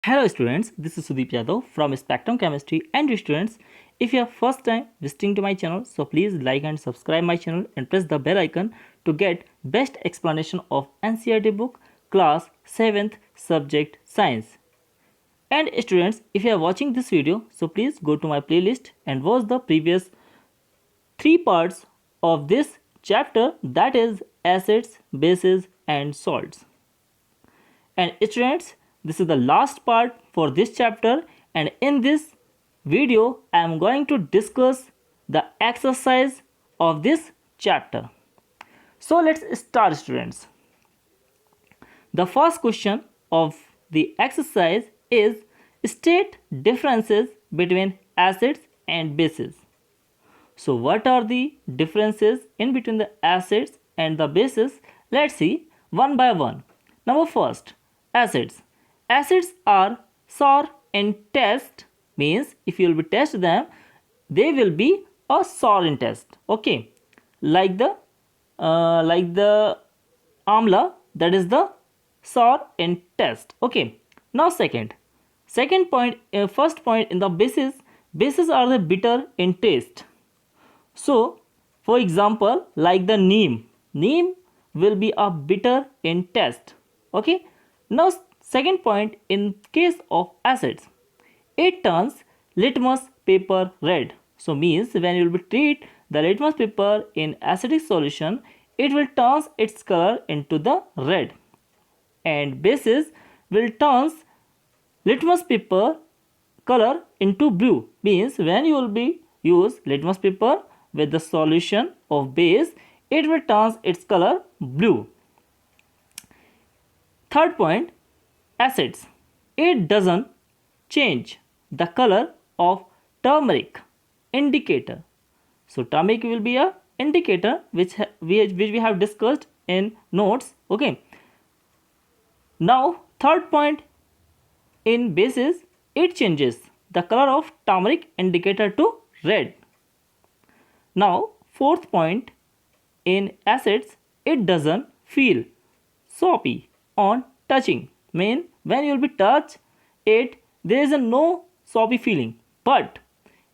Hello students, this is Sudeep Yadav from Spectrum Chemistry, and students, if you are first time visiting to my channel, so please like and subscribe my channel and press the bell icon to get best explanation of NCERT book class 7th subject science. And students, if you are watching this video, so please go to my playlist and watch the previous 3 parts of this chapter, that is acids, bases and salts. And students, this is the last part for this chapter, and in this video I am going to discuss the exercise of this chapter. So let's start, students. The first question of the exercise is state differences between acids and bases. So what are the differences in between the acids and the bases? Let's see one by one. Number first, acids. Acids are sour in taste, means if you will be test them, they will be a sour in taste. Okay, like the amla, that is the sour in taste. Okay. Now second point, first point in the bases. Bases are the bitter in taste. So, for example, like the neem will be a bitter in taste. Okay. Now, second point, in case of acids, it turns litmus paper red. So, means when you will treat the litmus paper in acidic solution, it will turn its color into the red. And bases will turn litmus paper color into blue. Means when you will be use litmus paper with the solution of base, it will turn its color blue. Third point, acids. It doesn't change the color of turmeric indicator. So turmeric will be a indicator which we have discussed in notes. Okay. Now third point, in bases, it changes the color of turmeric indicator to red. Now fourth point, in acids, it doesn't feel soapy on touching. Mean when you will be touch it, there is a no soapy feeling. But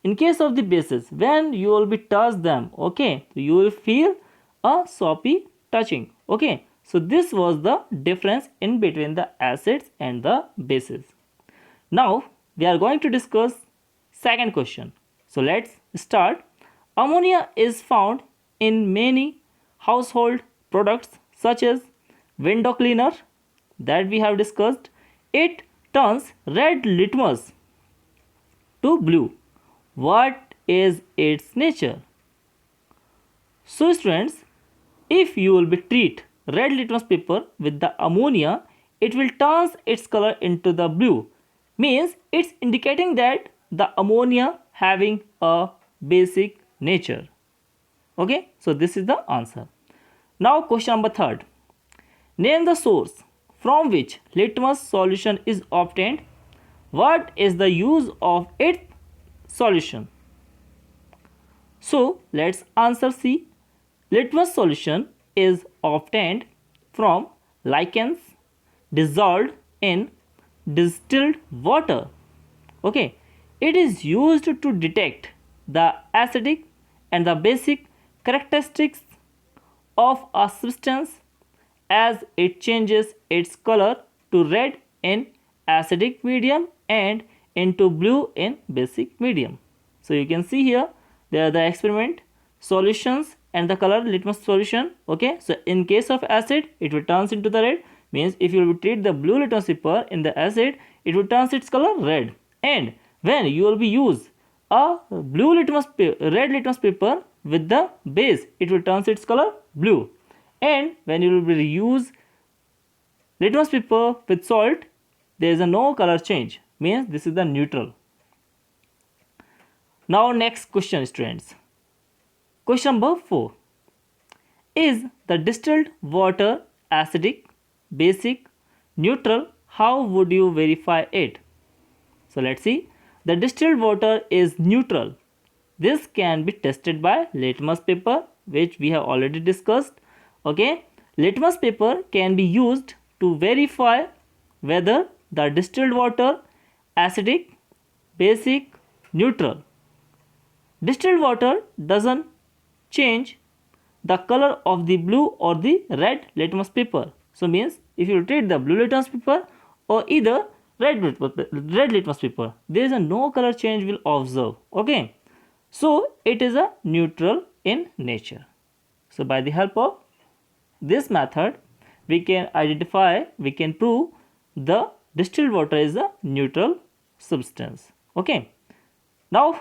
in case of the bases, when you will be touch them, okay, you will feel a soapy touching. Okay, so this was the difference in between the acids and the bases. Now we are going to discuss second question. So let's start. Ammonia is found in many household products such as window cleaner, that we have discussed. It turns red litmus to blue. What is its nature? So students, if you will be treat red litmus paper with the ammonia, it will turn its color into the blue. Means it's indicating that the ammonia having a basic nature. Okay, so this is the answer. Now question number third. Name the source from which litmus solution is obtained. What is the use of its solution? So let's answer C. Litmus solution is obtained from lichens dissolved in distilled water. Okay, it is used to detect the acidic and the basic characteristics of a substance as it changes its color to red in acidic medium and into blue in basic medium. So you can see here there are the experiment solutions and the color litmus solution. Okay, so in case of acid, it will turn into the red. Means if you will treat the blue litmus paper in the acid, it will turn its color red. And when you will be use a red litmus paper with the base, it will turn its color blue. And when you will be use litmus paper with salt, there is a no color change. Means this is the neutral. Now next question, students. Question number 4. Is the distilled water acidic, basic, neutral? How would you verify it? So let's see. The distilled water is neutral. This can be tested by litmus paper, which we have already discussed. Okay, litmus paper can be used to verify whether the distilled water acidic, basic, neutral. Distilled water doesn't change the color of the blue or the red litmus paper. So means if you treat the blue litmus paper or either red litmus paper, there is a no color change will observe. Okay, so it is a neutral in nature. So by the help of this method, we can identify, we can prove the distilled water is a neutral substance. Okay, now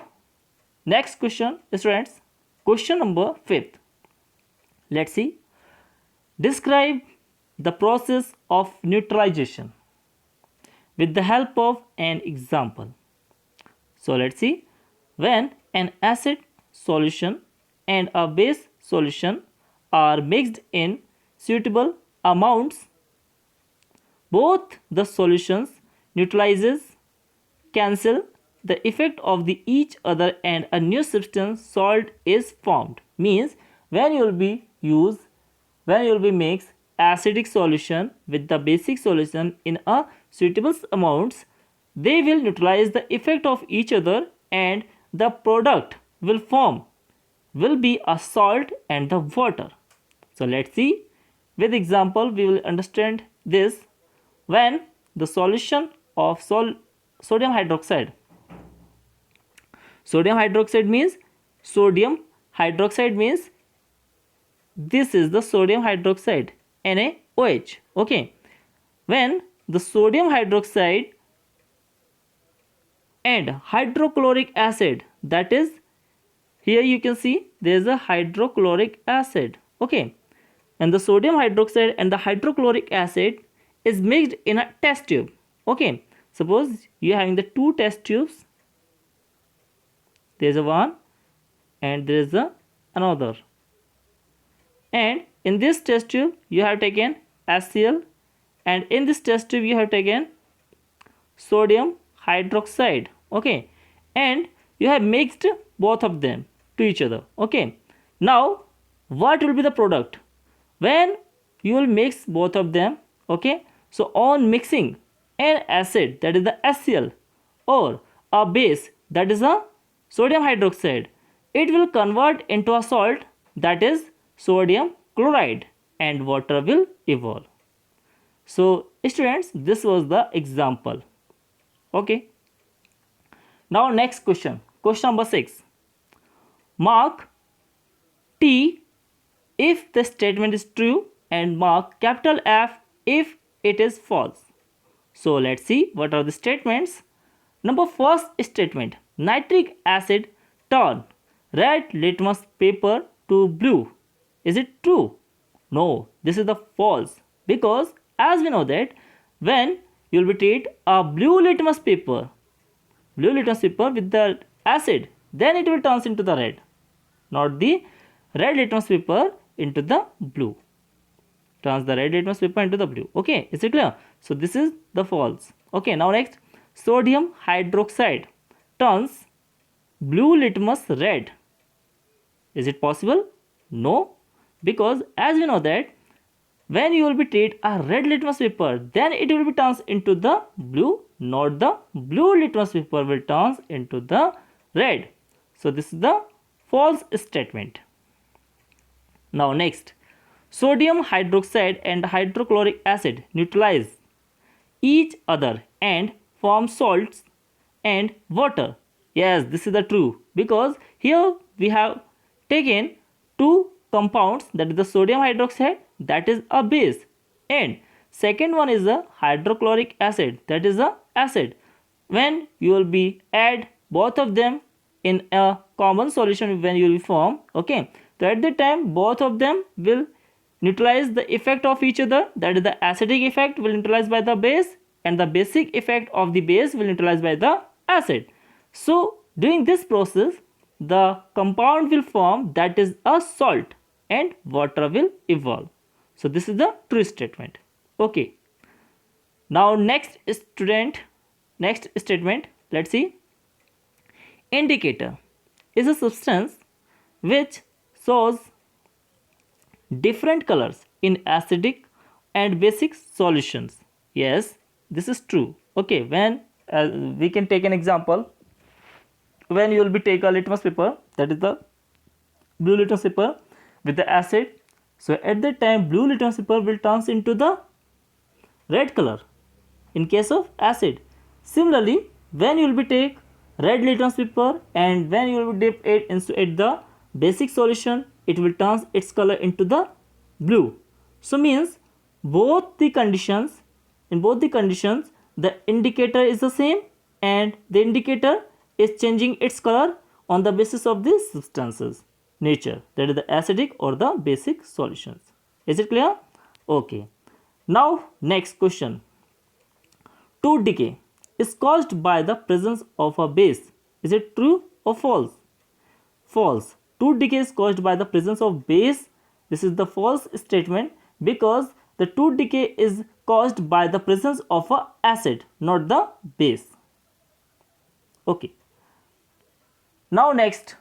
next question, students, question number 5. Let's see. Describe the process of neutralization with the help of an example. So let's see. When an acid solution and a base solution are mixed in suitable amounts, both the solutions neutralizes, cancel the effect of the each other, and a new substance salt is formed. Means when you will be mix acidic solution with the basic solution in a suitable amounts, they will neutralize the effect of each other and the product will be a salt and the water. So let's see, with example we will understand this. When the solution of sodium hydroxide means this is the sodium hydroxide, NaOH. Okay, when the sodium hydroxide and hydrochloric acid, that is, here you can see there is a hydrochloric acid. Okay, and the sodium hydroxide and the hydrochloric acid is mixed in a test tube. Okay, suppose you are having the two test tubes, there is a one and there is a another, and in this test tube you have taken HCl, and in this test tube you have taken sodium hydroxide. Okay, and you have mixed both of them to each other. Okay, now what will be the product when you will mix both of them? Okay, so on mixing an acid, that is the HCl, or a base, that is a sodium hydroxide, it will convert into a salt, that is sodium chloride, and water will evolve. So students, this was the example. Okay, now next question, question number 6. Mark T if the statement is true and mark capital F if it is false. So let's see what are the statements. Number first statement, nitric acid turn red litmus paper to blue. Is it true? No, this is the false, because as we know that when you will treat a blue litmus paper with the acid, then it will turn into the red, not the red litmus paper into the blue. Turns the red litmus paper into the blue. Okay, is it clear? So this is the false. Okay, now next, sodium hydroxide turns blue litmus red. Is it possible? No, because as we know that when you will be treat a red litmus paper, then it will be turns into the blue, not the blue litmus paper will turns into the red. So this is the false statement. Now next, sodium hydroxide and hydrochloric acid neutralize each other and form salts and water. Yes, this is the true, because here we have taken two compounds, that is the sodium hydroxide, that is a base, and second one is a hydrochloric acid, that is a acid. When you will be add both of them in a common solution, when you will form, okay, so at that time both of them will neutralize the effect of each other, that is the acidic effect will neutralize by the base, and the basic effect of the base will neutralize by the acid. So during this process the compound will form, that is a salt, and water will evolve. So this is the true statement. Okay, now next statement, let's see. Indicator is a substance which shows different colors in acidic and basic solutions. Yes, this is true, Okay, when we can take an example. When you will be take a litmus paper, that is the blue litmus paper with the acid, so at that time blue litmus paper will turn into the red color in case of acid. Similarly, when you will be take red litmus paper and when you will dip it into the basic solution, it will turn its color into the blue. So means both the conditions, in both the conditions the indicator is the same and the indicator is changing its color on the basis of these substances nature, that is the acidic or the basic solutions. Is it clear? Okay. Now next question. Tooth decay is caused by the presence of a base. Is it true or false? False. Tooth decay is caused by the presence of base. This is the false statement because the tooth decay is caused by the presence of a acid, not the base. Okay. Now next.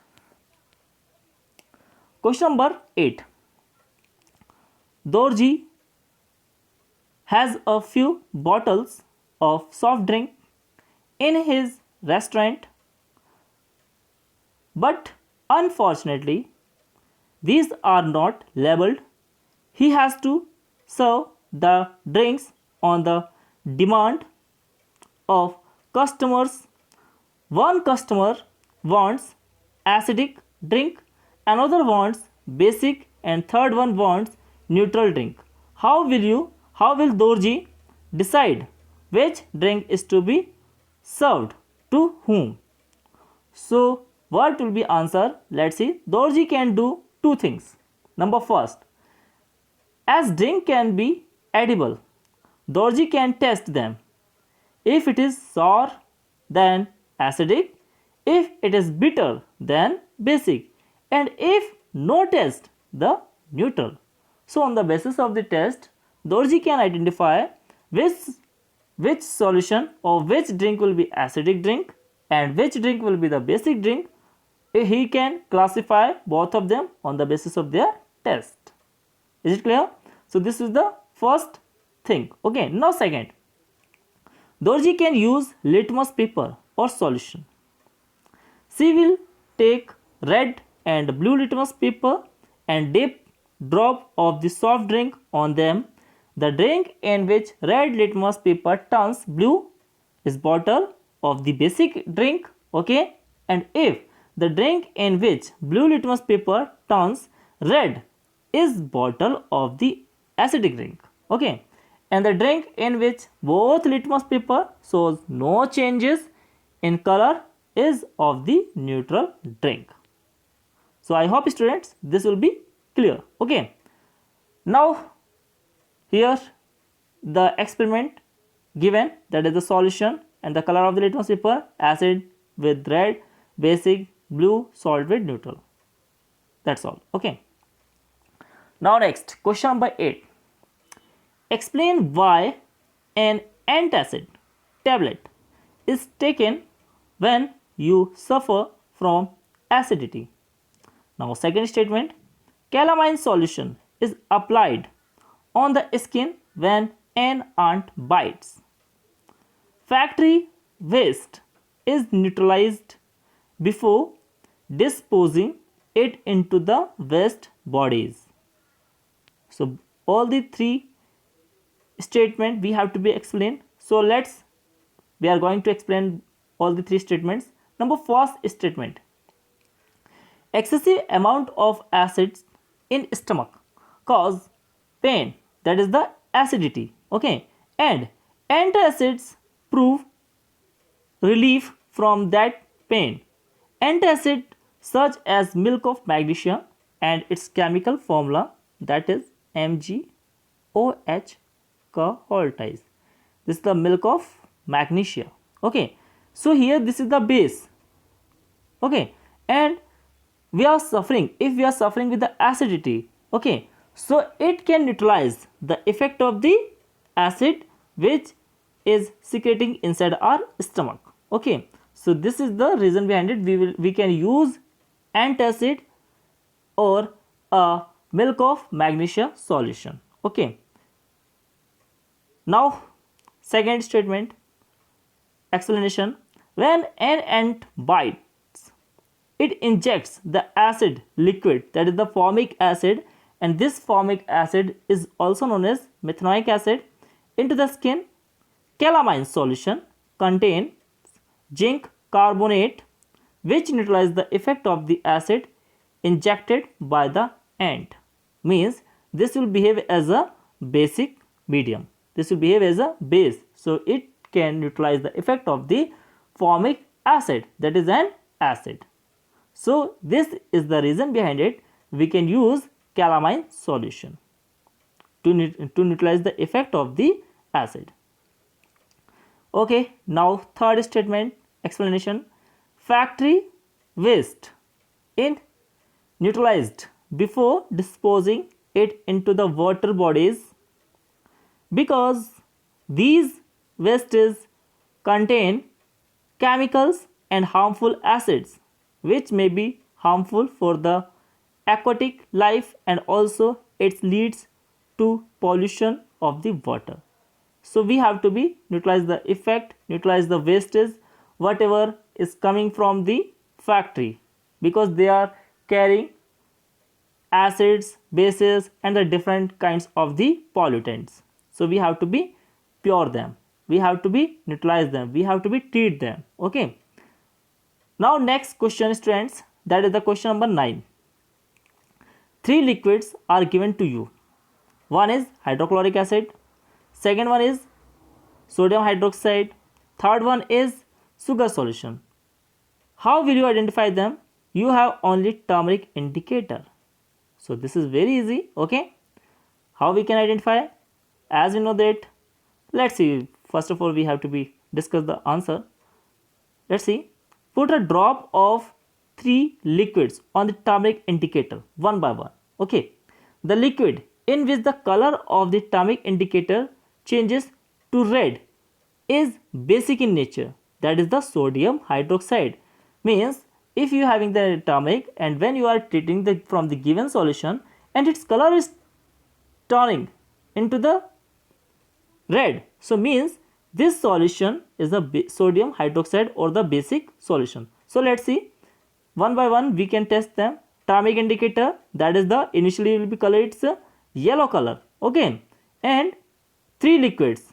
Question number 8. Dorji has a few bottles of soft drink in his restaurant, but unfortunately these are not labeled. He has to serve the drinks on the demand of customers. One customer wants acidic drink, another wants basic, and third one wants neutral drink. How will Dorji decide which drink is to be served to whom? So what will be answer? Let's see. Dorji can do two things. Number first, as drink can be edible, Dorji can test them. If it is sour, then acidic. If it is bitter, then basic. And if no test, the neutral. So on the basis of the test, Dorji can identify which solution or which drink will be acidic drink and which drink will be the basic drink. He can classify both of them on the basis of their test. Is it clear? So this is the first thing. Okay, now second, Dorji can use litmus paper or solution. She will take red and blue litmus paper and dip drop of the soft drink on them. The drink in which red litmus paper turns blue is bottle of the basic drink. Okay, and if the drink in which blue litmus paper turns red is bottle of the acidic drink. Okay, and the drink in which both litmus paper shows no changes in color is of the neutral drink. So I hope students this will be clear. Okay, now here the experiment given, that is the solution and the color of the litmus paper, acid with red, basic blue, salt with neutral. That's all. Okay. Now next, question number 8. Explain why an antacid tablet is taken when you suffer from acidity. Now second statement, calamine solution is applied on the skin when an ant bites. Factory waste is neutralized before disposing it into the waste bodies. So all the three statements we have to be explained. So we are going to explain all the three statements. Number first statement, excessive amount of acids in stomach cause pain, that is the acidity. Okay, and antacids prove relief from that pain. Antacid such as milk of magnesia and its chemical formula, that is MgOH caholtase. This is the milk of magnesia. Okay, so here this is the base. Okay, and we are suffering, if we are suffering with the acidity, okay, so it can neutralize the effect of the acid which is secreting inside our stomach. Okay, so this is the reason behind it. We can use antacid or a milk of magnesia solution. Okay, now second statement, explanation. When an ant bites, it injects the acid liquid, that is the formic acid, and this formic acid is also known as methanoic acid, into the skin. Calamine solution contains zinc carbonate, which neutralizes the effect of the acid injected by the ant. Means this will behave as a basic medium. This will behave as a base. So it can neutralize the effect of the formic acid, that is an acid. So this is the reason behind it. We can use calamine solution to neutralize the effect of the acid. Okay, now third statement explanation. Factory waste is neutralized before disposing it into the water bodies because these wastes contain chemicals and harmful acids which may be harmful for the aquatic life, and also it leads to pollution of the water. So we have to be neutralize the effect, neutralize the wastage, whatever is coming from the factory, because they are carrying acids, bases, and the different kinds of the pollutants. So we have to be pure them, we have to be neutralize them, we have to be treat them. Okay. Now next question, students, that is the question number 9. 3 liquids are given to you. One is hydrochloric acid, second one is sodium hydroxide, third one is sugar solution. How will you identify them? You have only turmeric indicator. So this is very easy. Okay. How we can identify? As we know that, let's see. First of all, we have to be discuss the answer. Let's see. Put a drop of 3 liquids on the turmeric indicator one by one. Okay. The liquid in which the color of the turmeric indicator changes to red is basic in nature, that is the sodium hydroxide. Means if you having the turmeric and when you are treating the from the given solution and its color is turning into the red, so means this solution is the sodium hydroxide or the basic solution. So let's see, one by one we can test them. Turmeric indicator, that is the initially will be color, it's a yellow color. Okay. And 3 liquids,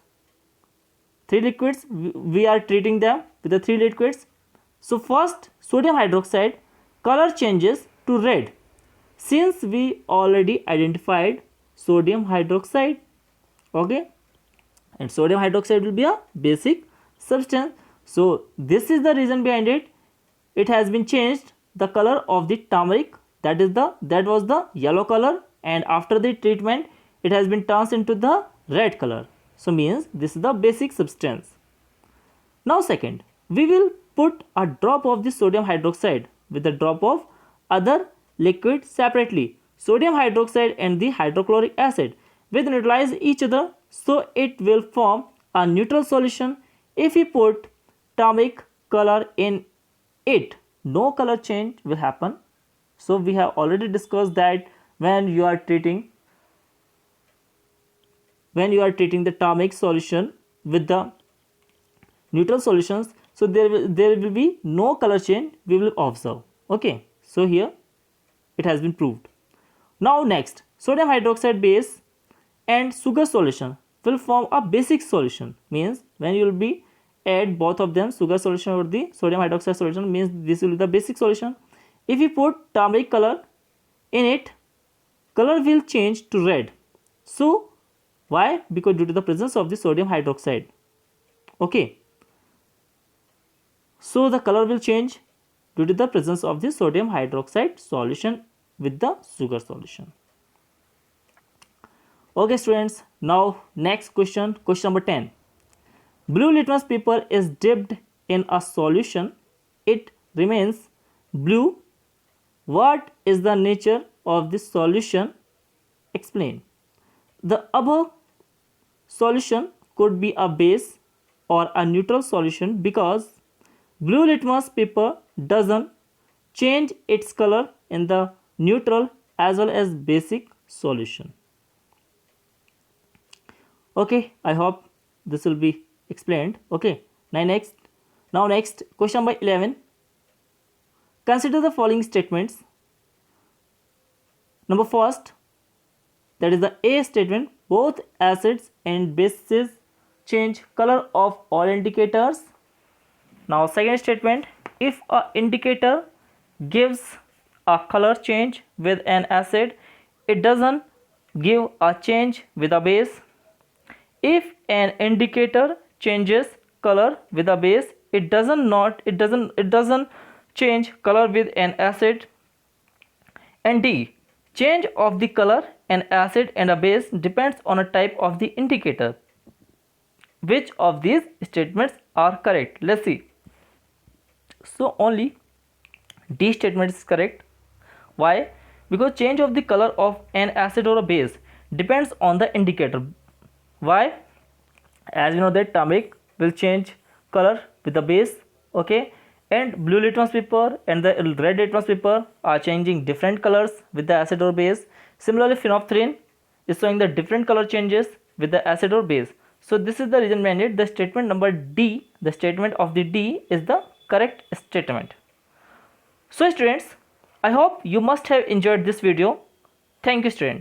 we are treating them with the 3 liquids. So first, sodium hydroxide, color changes to red since we already identified sodium hydroxide. Okay. And sodium hydroxide will be a basic substance. So this is the reason behind it. It has been changed the color of the turmeric, that was the yellow color, and after the treatment it has been turned into the red color. So means this is the basic substance. Now second, we will put a drop of the sodium hydroxide with a drop of other liquid separately. Sodium hydroxide and the hydrochloric acid will neutralize each other, so it will form a neutral solution. If we put turmeric color in it, no color change will happen. So we have already discussed that when you are treating the turmeric solution with the neutral solutions, so there will be no color change we will observe. Okay. So here it has been proved. Now next, sodium hydroxide base and sugar solution will form a basic solution. Means when you will be add both of them, sugar solution or the sodium hydroxide solution, means this will be the basic solution. If you put turmeric color in it, color will change to red. So why? Because due to the presence of the sodium hydroxide. Okay. So the color will change due to the presence of the sodium hydroxide solution with the sugar solution. Okay students, now next question, question number 10. Blue litmus paper is dipped in a solution, it remains blue. What is the nature of this solution? Explain. The above solution could be a base or a neutral solution because blue litmus paper doesn't change its color in the neutral as well as basic solution. Okay, I hope this will be explained. Okay, now next, Now next, question number 11. Consider the following statements. Number first, that is the A statement, both acids and bases change color of all indicators. Now second statement, if a indicator gives a color change with an acid, it doesn't give a change with a base. If an indicator changes color with a base, it doesn't change color with an acid. And D, change of the color an acid and a base depends on a type of the indicator. Which of these statements are correct? Let's see. So only D statement is correct. Why? Because change of the color of an acid or a base depends on the indicator. Why? As we know that turmeric will change color with the base, okay, and blue litmus paper and the red litmus paper are changing different colors with the acid or base. Similarly, phenolphthalein is showing the different color changes with the acid or base. So this is the reason behind it. The statement number D, the statement of the D is the correct statement. So students, I hope you must have enjoyed this video. Thank you students.